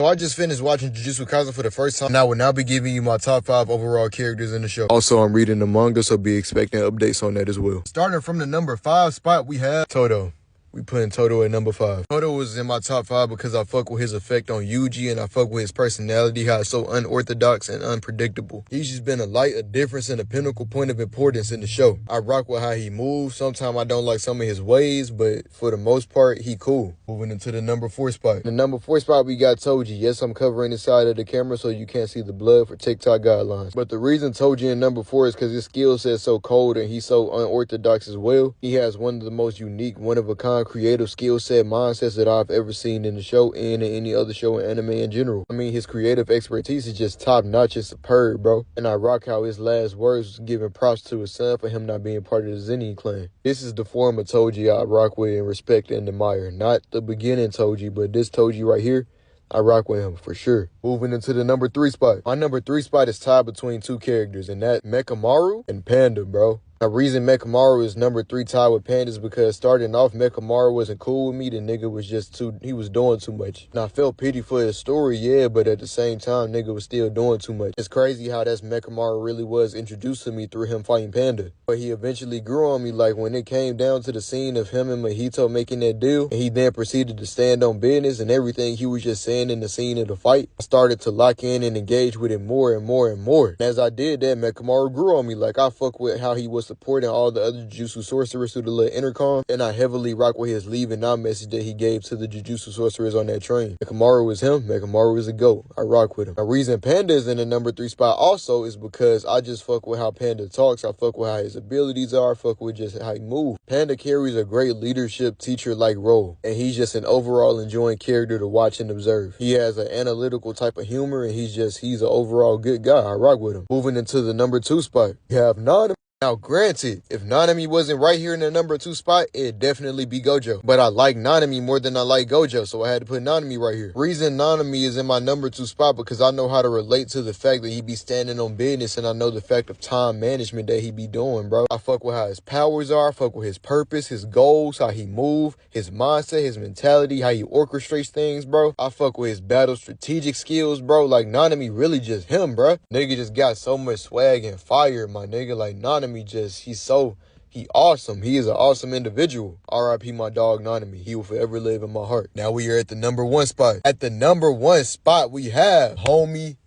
So I just finished watching Jujutsu Kaisen for the first time, and I will now be giving you my top 5 overall characters in the show. Also, I'm reading the manga, so be expecting updates on that as well. Starting from the number 5 spot, we have Toto. We putting Toto at number 5. Toto was in my top 5 because I fuck with his effect on Yuji, and I fuck with his personality, how it's so unorthodox and unpredictable. He's just been a light, a difference, and a pinnacle point of importance in the show. I rock with how he moves. Sometimes I don't like some of his ways, but for the most part, he cool. Moving into the number 4 spot. The number 4 spot, we got Toji. Yes, I'm covering the side of the camera so you can't see the blood for TikTok guidelines. But the reason Toji in number 4 is because his skill set is so cold and he's so unorthodox as well. He has one of the most unique, one-of-a-kind creative skill set mindsets that I've ever seen in the show and in any other show in anime in general. I mean, his creative expertise is just top notch and superb, bro. And I rock how his last words was giving props to his son for him not being part of the Zenin clan. This is the form of Toji I rock with and respect and admire. Not the beginning Toji, but this Toji right here, I rock with him for sure. Moving into the number 3 spot. My number 3 spot is tied between 2 characters, and that Mechamaru and Panda, bro. The reason Mechamaru is number 3 tied with Panda is because starting off, Mechamaru wasn't cool with me. The nigga was just he was doing too much. And I felt pity for his story, yeah, but at the same time, nigga was still doing too much. It's crazy how that's Mechamaru really was introduced to me through him fighting Panda. But he eventually grew on me, like when it came down to the scene of him and Mahito making that deal, and he then proceeded to stand on business and everything he was just saying in the scene of the fight, I started to lock in and engage with him more and more and more. And as I did that, Mechamaru grew on me. Like, I fuck with how he was supporting all the other Jujutsu sorcerers through the little intercom, and I heavily rock with his leave and now message that he gave to the Jujutsu sorcerers on that train. Mechamaru is him. Mechamaru is a GOAT. I rock with him. The reason Panda is in the number 3 spot also is because I just fuck with how Panda talks. I fuck with how his abilities are. I fuck with just how he moves. Panda carries a great leadership teacher-like role, and he's just an overall enjoying character to watch and observe. He has an analytical type of humor, and he's an overall good guy. I rock with him. Moving into the number 2 spot, you have Nami. Now, granted, if Nami wasn't right here in the number 2 spot, it'd definitely be Gojo. But I like Nami more than I like Gojo, so I had to put Nami right here. Reason Nami is in my number 2 spot because I know how to relate to the fact that he be standing on business, and I know the fact of time management that he be doing, bro. I fuck with how his powers are, I fuck with his purpose, his goals, how he move, his mindset, his mentality, how he orchestrates things, bro. I fuck with his battle strategic skills, bro. Like, Nami really just him, bro. Nigga just got so much swag and fire, my nigga. Like, Nami he awesome. He is an awesome individual. R.I.P. my dog Nami. He will forever live in my heart. Now we are at the number 1 spot. At the number 1 spot, we have homie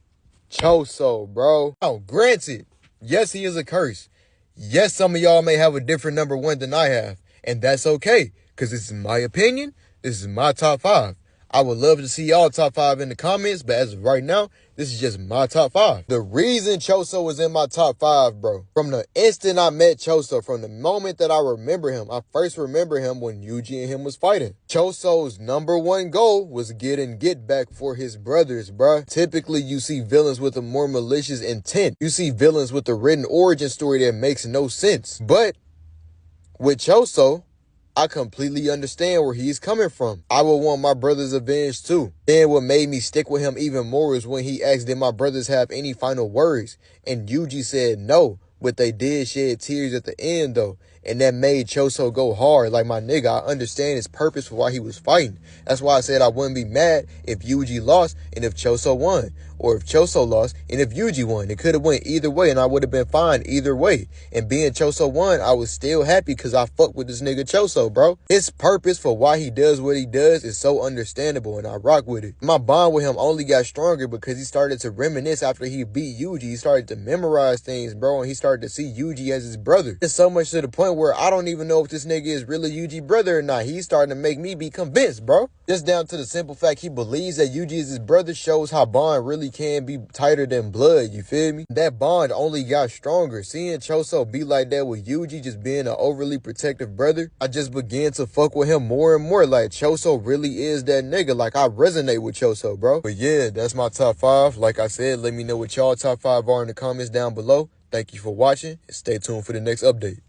Choso, bro. Now, granted, yes, he is a curse. Yes, some of y'all may have a different number 1 than I have. And that's okay, because this is my opinion. This is my top 5. I would love to see y'all top 5 in the comments, but as of right now, this is just my top 5. The reason Choso was in my top 5, bro, from the instant I met Choso, from the moment that I remember him, I first remember him when Yuji and him was fighting. Choso's number 1 goal was get back for his brothers, bro. Typically, you see villains with a more malicious intent. You see villains with a written origin story that makes no sense. But with Choso, I completely understand where he's coming from. I would want my brothers avenged too. Then what made me stick with him even more is when he asked, did my brothers have any final words? And Yuji said no, but they did shed tears at the end though. And that made Choso go hard. Like, my nigga, I understand his purpose for why he was fighting. That's why I said I wouldn't be mad if Yuji lost and if Choso won. Or if Choso lost and if Yuji won. It could have went either way and I would have been fine either way. And being Choso won, I was still happy because I fuck with this nigga Choso, bro. His purpose for why he does what he does is so understandable and I rock with it. My bond with him only got stronger because he started to reminisce after he beat Yuji. He started to memorize things, bro, and he started to see Yuji as his brother. It's so much to the point where I don't even know if this nigga is really Yuji's brother or not. He's starting to make me be convinced, bro. Just down to the simple fact he believes that Yuji is his brother shows how bond really can be tighter than blood, you feel me? That bond only got stronger. Seeing Choso be like that with Yuji just being an overly protective brother, I just began to fuck with him more and more. Like, Choso really is that nigga. Like, I resonate with Choso, bro. But yeah, that's my top 5. Like I said, let me know what y'all top 5 are in the comments down below. Thank you for watching and stay tuned for the next update.